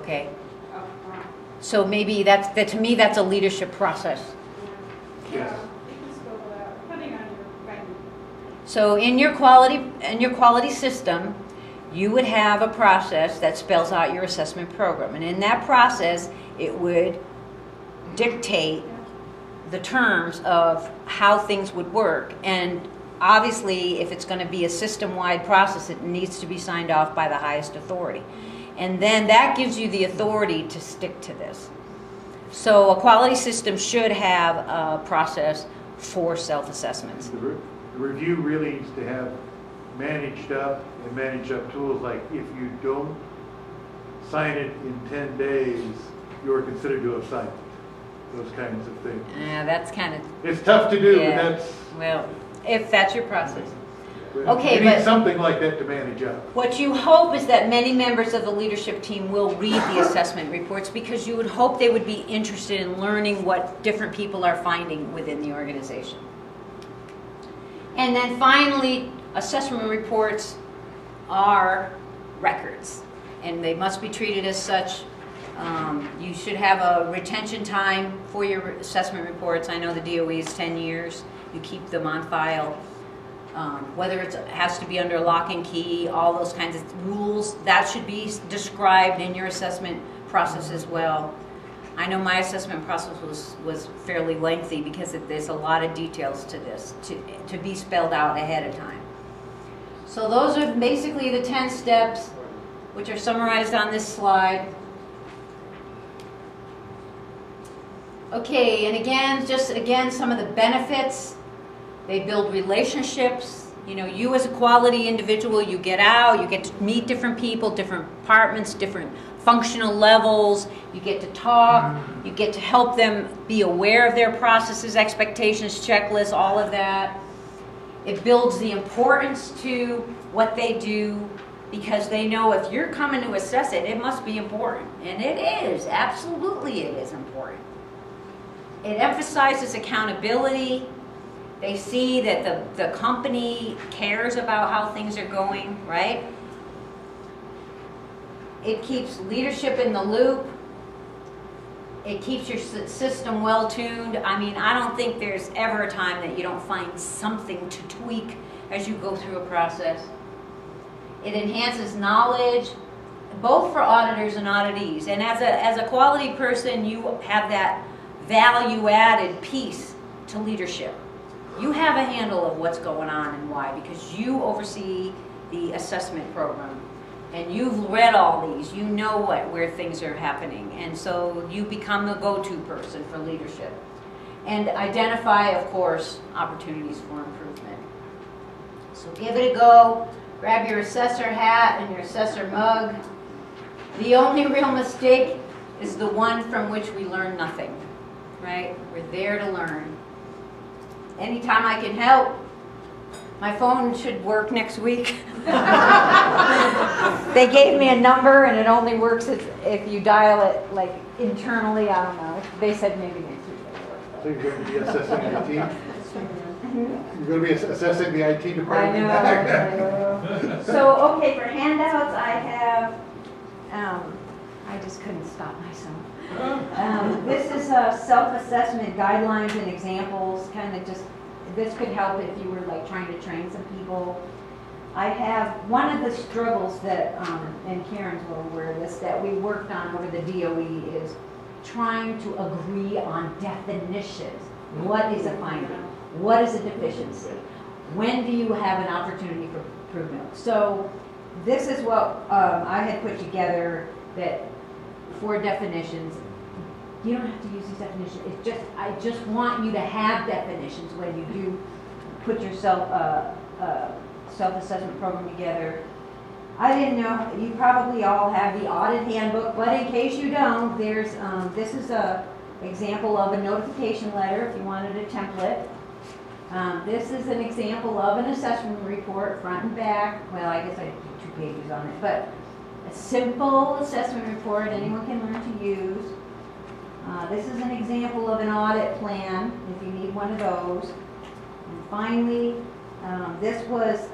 okay? So maybe that to me, that's a leadership process. Yes. So in your quality system, you would have a process that spells out your assessment program. And in that process, it would dictate the terms of how things would work. And obviously, if it's going to be a system-wide process, it needs to be signed off by the highest authority. And then that gives you the authority to stick to this. So a quality system should have a process for self-assessments. The review really needs to have managed up tools, like if you don't sign it in 10 days, you're considered to have signed it. Those kinds of things. Yeah, that's kind of... It's tough to do, yeah. but that's... Well, if that's your process. Okay, you need something like that to manage up. What you hope is that many members of the leadership team will read the assessment reports, because you would hope they would be interested in learning what different people are finding within the organization. And then finally, assessment reports are records, and they must be treated as such. You should have a retention time for your assessment reports. I know the DOE is 10 years. You keep them on file. Whether it has to be under lock and key, all those kinds of rules, that should be described in your assessment process as well. I know my assessment process was fairly lengthy because there's a lot of details to this to be spelled out ahead of time. So those are basically the 10 steps, which are summarized on this slide. Okay, and again, some of the benefits. They build relationships. You know, you as a quality individual, you get out, you get to meet different people, different departments, different functional levels. You get to talk. You get to help them be aware of their processes, expectations, checklists, all of that. It builds the importance to what they do, because they know if you're coming to assess it, it must be important. And it is. Absolutely it is important. It emphasizes accountability. They see that the company cares about how things are going, right? It keeps leadership in the loop. It keeps your system well tuned. I mean, I don't think there's ever a time that you don't find something to tweak as you go through a process. It enhances knowledge, both for auditors and auditees. And as a quality person, you have that value-added piece to leadership. You have a handle of what's going on and why, because you oversee the assessment program. And you've read all these, you know where things are happening. And so you become the go-to person for leadership. And identify, of course, opportunities for improvement. So give it a go. Grab your assessor hat and your assessor mug. The only real mistake is the one from which we learn nothing, right? We're there to learn. Anytime I can help. My phone should work next week. They gave me a number, and it only works if you dial it like internally. I don't know. They said maybe next week. So you're going to be assessing IT? You're going to be assessing the IT department? I know. So, okay, for handouts, I have, I just couldn't stop myself. This is self-assessment guidelines and examples, kind of just, this could help if you were like trying to train some people. I have one of the struggles that, and Karen's well aware of this, that we worked on over the DOE is trying to agree on definitions. What is a finding? What is a deficiency? When do you have an opportunity for improvement? So this is what I had put together, that 4 definitions. You don't have to use these definitions. It's just, I just want you to have definitions when you do put your self-assessment program together. I didn't know, you probably all have the audit handbook, but in case you don't, there's this is a example of a notification letter if you wanted a template. This is an example of an assessment report, front and back. Well, I guess I did 2 pages on it, but a simple assessment report anyone can learn to use. This is an example of an audit plan, if you need one of those. And finally, this was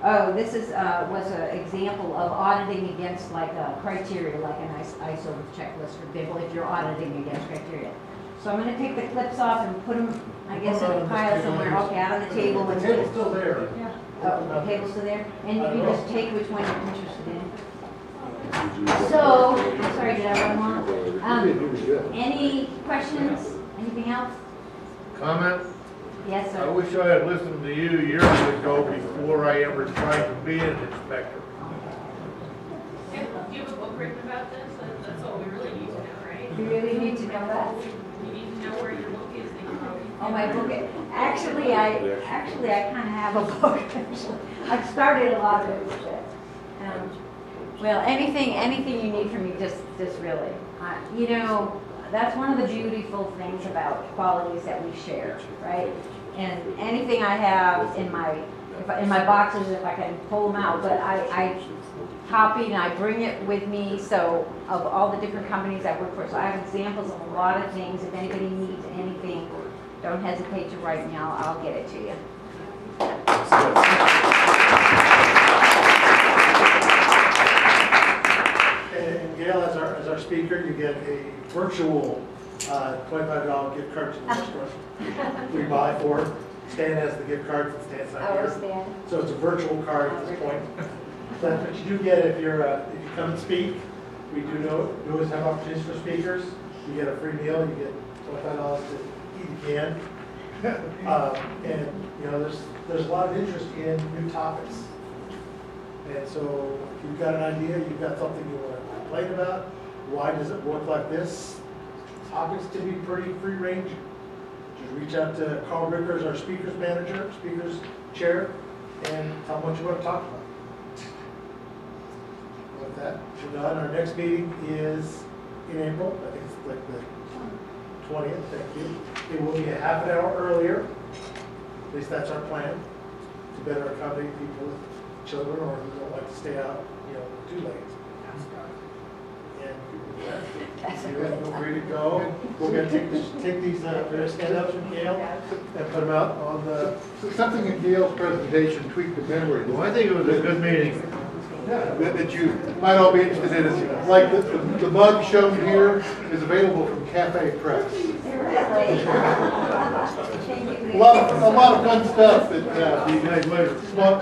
Oh, this is, was an example of auditing against like a criteria, like an ISO checklist, for example, if you're auditing against criteria. So I'm gonna take the clips off and put them, I guess, in a pile somewhere, okay, out on the table. The And table's still there. oh, the table's still there? And you can just take which one you're interested in. So, sorry, did I run long? Any questions? Anything else? Comment? Yes, I sir. wish I had listened to you years ago before I ever tried to be an inspector. Do you have a book written about this? That's all we really need to know, right? You really need to know that? You need to know where your book is. That you probably Oh, my book, actually, I kind of have a book, actually. I've started a lot of it with it. Well, anything you need from me, just really. You know, that's one of the beautiful things about qualities that we share, right? And anything I have in my boxes, if I can pull them out, but I copy and I bring it with me, so of all the different companies I work for. So I have examples of a lot of things. If anybody needs anything, don't hesitate to write me. I'll get it to you. And Gail, as our speaker, you get a virtual $25 gift card to the restaurant. We buy for. Stan has the gift card, since Stan's not here. So it's a virtual card at this point. That's what you do get if you're if you come and speak. We do always have opportunities for speakers. You get a free meal. You get $25 to eat again. And you know, there's a lot of interest in new topics. And so if you've got an idea, you've got something you want to complain about, why does it work like this? Topics can be pretty free range. Just reach out to Carl Rickers, our speakers manager, speakers chair, and tell them what you want to talk about. With that, we're done. Our next meeting is in April. I think it's like the 20th. Thank you. It will be a half an hour earlier. At least that's our plan, to better accommodate people with children or who don't like to stay out, you know, too late. And feel free to go. We're going to take these stand-ups from Gail and put them out on the. Something in Gail's presentation tweaked the memory. Well, I think it was a good meeting. That you might all be interested in is, like the mug shown here is available from Cafe Press. A lot of fun stuff that See you guys later. small